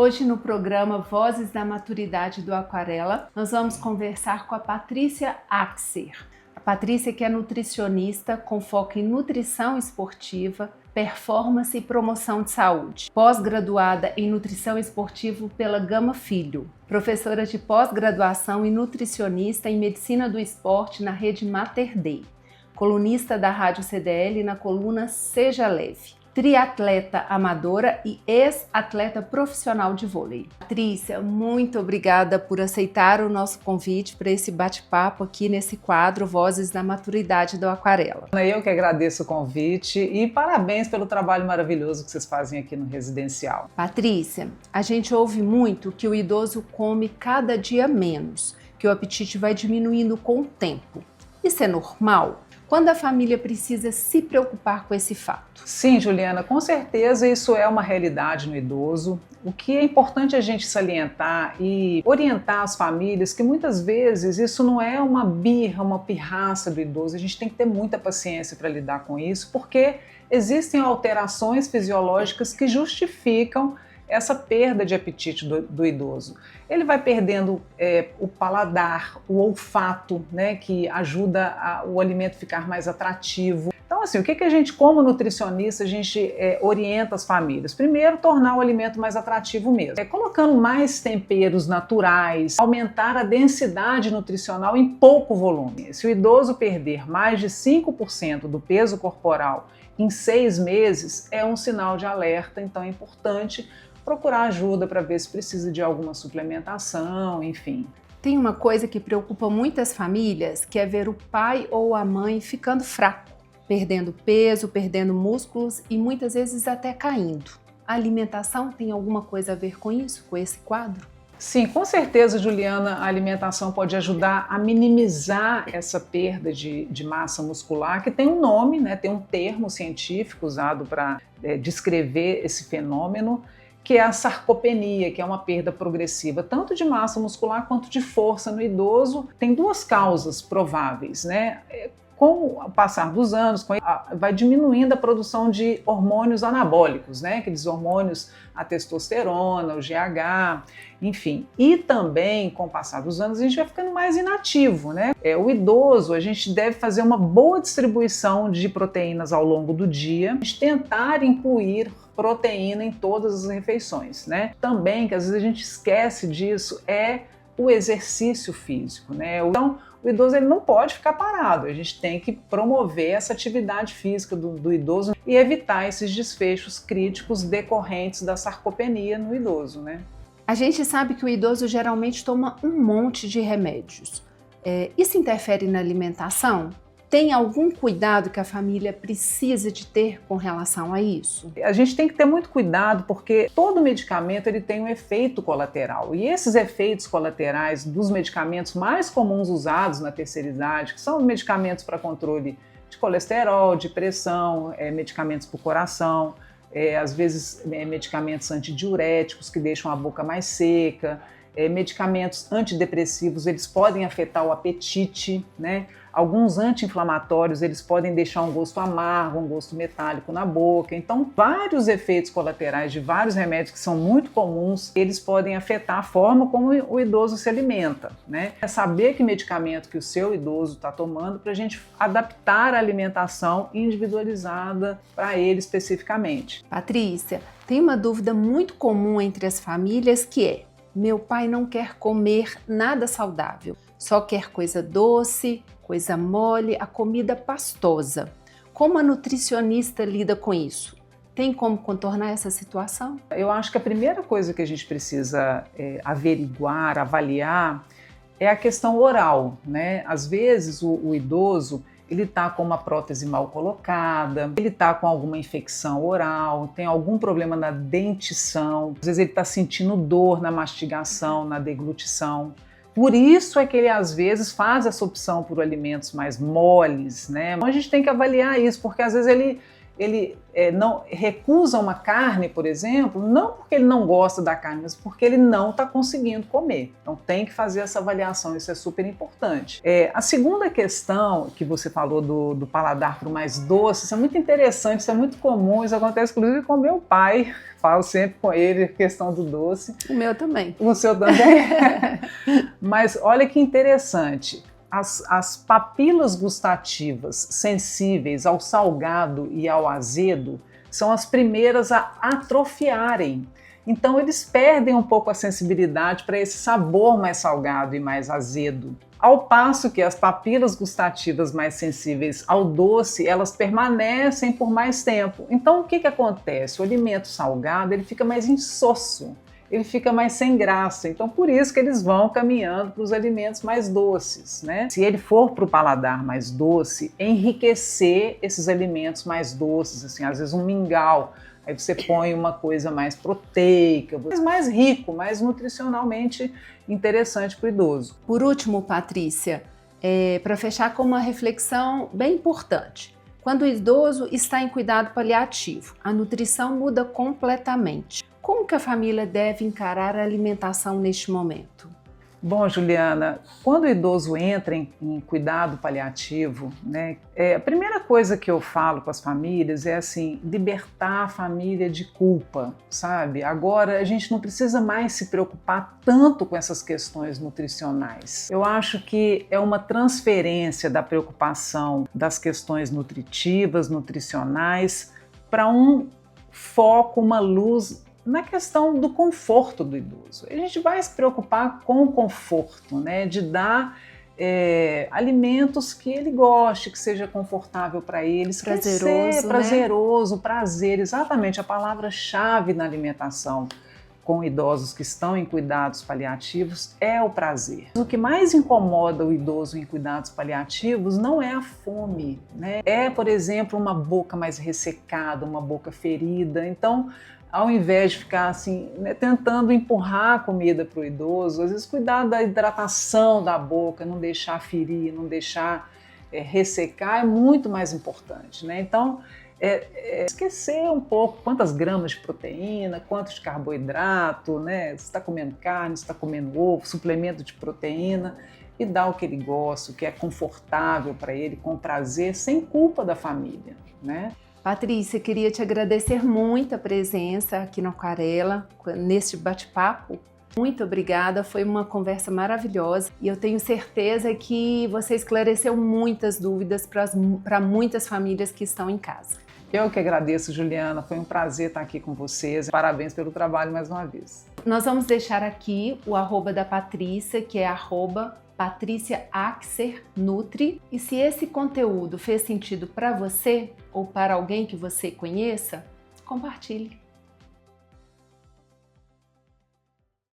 Hoje no programa Vozes da Maturidade do Aquarela, nós vamos conversar com a Patrícia Axer. A Patrícia que é nutricionista com foco em nutrição esportiva, performance e promoção de saúde. Pós-graduada em nutrição esportiva pela Gama Filho. Professora de pós-graduação e nutricionista em medicina do esporte na rede Mater Dei. Colunista da Rádio CDL na coluna Seja Leve. Triatleta amadora e ex-atleta profissional de vôlei. Patrícia, muito obrigada por aceitar o nosso convite para esse bate-papo aqui nesse quadro Vozes da Maturidade do Aquarela. Eu que agradeço o convite e parabéns pelo trabalho maravilhoso que vocês fazem aqui no Residencial. Patrícia, a gente ouve muito que o idoso come cada dia menos, que o apetite vai diminuindo com o tempo. Isso é normal? Quando a família precisa se preocupar com esse fato? Sim, Juliana, com certeza isso é uma realidade no idoso. O que é importante a gente salientar e orientar as famílias que muitas vezes isso não é uma birra, uma pirraça do idoso. A gente tem que ter muita paciência para lidar com isso, porque existem alterações fisiológicas que justificam essa perda de apetite do idoso. Ele vai perdendo o paladar, o olfato, né, que ajuda o alimento a ficar mais atrativo. Então, assim, o que a gente, como nutricionista, a gente orienta as famílias? Primeiro, tornar o alimento mais atrativo mesmo. Colocando mais temperos naturais, aumentar a densidade nutricional em pouco volume. Se o idoso perder mais de 5% do peso corporal em 6 meses, é um sinal de alerta, então é importante procurar ajuda para ver se precisa de alguma suplementação, enfim. Tem uma coisa que preocupa muitas famílias, que é ver o pai ou a mãe ficando fraco, perdendo peso, perdendo músculos e muitas vezes até caindo. A alimentação tem alguma coisa a ver com isso, com esse quadro? Sim, com certeza, Juliana, a alimentação pode ajudar a minimizar essa perda de massa muscular, que tem um nome, né, tem um termo científico usado para descrever esse fenômeno, que é a sarcopenia, que é uma perda progressiva tanto de massa muscular quanto de força no idoso. Tem 2 causas prováveis, né? Com o passar dos anos, vai diminuindo a produção de hormônios anabólicos, né? Aqueles hormônios, a testosterona, o GH, enfim. E também, com o passar dos anos, a gente vai ficando mais inativo, né? O idoso, a gente deve fazer uma boa distribuição de proteínas ao longo do dia, a gente tentar incluir proteína em todas as refeições, né? Também, que às vezes a gente esquece disso, é o exercício físico, né? Então, o idoso ele não pode ficar parado, a gente tem que promover essa atividade física do idoso e evitar esses desfechos críticos decorrentes da sarcopenia no idoso, né? A gente sabe que o idoso geralmente toma um monte de remédios. Isso interfere na alimentação? Tem algum cuidado que a família precisa de ter com relação a isso? A gente tem que ter muito cuidado porque todo medicamento ele tem um efeito colateral e esses efeitos colaterais dos medicamentos mais comuns usados na terceira idade, que são medicamentos para controle de colesterol, de pressão, medicamentos para o coração, às vezes medicamentos antidiuréticos que deixam a boca mais seca, medicamentos antidepressivos, eles podem afetar o apetite, né? Alguns anti-inflamatórios, eles podem deixar um gosto amargo, um gosto metálico na boca. Então, vários efeitos colaterais de vários remédios que são muito comuns, eles podem afetar a forma como o idoso se alimenta, né? É saber que medicamento que o seu idoso está tomando para a gente adaptar a alimentação individualizada para ele especificamente. Patrícia, tem uma dúvida muito comum entre as famílias que é: meu pai não quer comer nada saudável, só quer coisa doce, coisa mole, a comida pastosa. Como a nutricionista lida com isso? Tem como contornar essa situação? Eu acho que a primeira coisa que a gente precisa averiguar, avaliar, é a questão oral, né? Às vezes o idoso ele está com uma prótese mal colocada, ele está com alguma infecção oral, tem algum problema na dentição, às vezes ele está sentindo dor na mastigação, na deglutição. Por isso é que ele às vezes faz essa opção por alimentos mais moles, né? Então a gente tem que avaliar isso, porque às vezes ele não recusa uma carne, por exemplo, não porque ele não gosta da carne, mas porque ele não está conseguindo comer. Então tem que fazer essa avaliação, isso é super importante. A segunda questão que você falou do paladar para o mais doce, isso é muito interessante, isso é muito comum, isso acontece inclusive com meu pai, falo sempre com ele a questão do doce. O meu também. O seu também? Mas olha que interessante. As papilas gustativas sensíveis ao salgado e ao azedo são as primeiras a atrofiarem. Então eles perdem um pouco a sensibilidade para esse sabor mais salgado e mais azedo. Ao passo que as papilas gustativas mais sensíveis ao doce, elas permanecem por mais tempo. Então o que acontece? O alimento salgado ele fica mais insosso. Ele fica mais sem graça. Então, por isso que eles vão caminhando para os alimentos mais doces, né? Se ele for para o paladar mais doce, enriquecer esses alimentos mais doces, assim, às vezes um mingau, aí você põe uma coisa mais proteica, mais rico, mais nutricionalmente interessante para o idoso. Por último, Patrícia, para fechar com uma reflexão bem importante. Quando o idoso está em cuidado paliativo, a nutrição muda completamente. Como que a família deve encarar a alimentação neste momento? Bom, Juliana, quando o idoso entra em cuidado paliativo, né, a primeira coisa que eu falo com as famílias é assim, libertar a família de culpa, sabe? Agora a gente não precisa mais se preocupar tanto com essas questões nutricionais. Eu acho que é uma transferência da preocupação das questões nutritivas, nutricionais, para um foco, uma luz na questão do conforto do idoso. A gente vai se preocupar com o conforto, né? De dar alimentos que ele goste, que seja confortável para ele, prazeroso, né? Prazer, exatamente a palavra-chave na alimentação com idosos que estão em cuidados paliativos é o prazer. O que mais incomoda o idoso em cuidados paliativos não é a fome, né? É, por exemplo, uma boca mais ressecada, uma boca ferida. Então, ao invés de ficar assim, né, tentando empurrar a comida para o idoso, às vezes cuidar da hidratação da boca, não deixar ferir, não deixar ressecar é muito mais importante, né? Então, esquecer um pouco quantas gramas de proteína, quanto de carboidrato, né? Se está comendo carne, se está comendo ovo, suplemento de proteína, e dar o que ele gosta, o que é confortável para ele, com prazer, sem culpa da família, né? Patrícia, queria te agradecer muito a presença aqui no Aquarela, neste bate-papo. Muito obrigada, foi uma conversa maravilhosa e eu tenho certeza que você esclareceu muitas dúvidas para muitas famílias que estão em casa. Eu que agradeço, Juliana, foi um prazer estar aqui com vocês. Parabéns pelo trabalho mais uma vez. Nós vamos deixar aqui o @ da Patrícia, que é @PatriciaAxerNutri. E se esse conteúdo fez sentido para você ou para alguém que você conheça, compartilhe.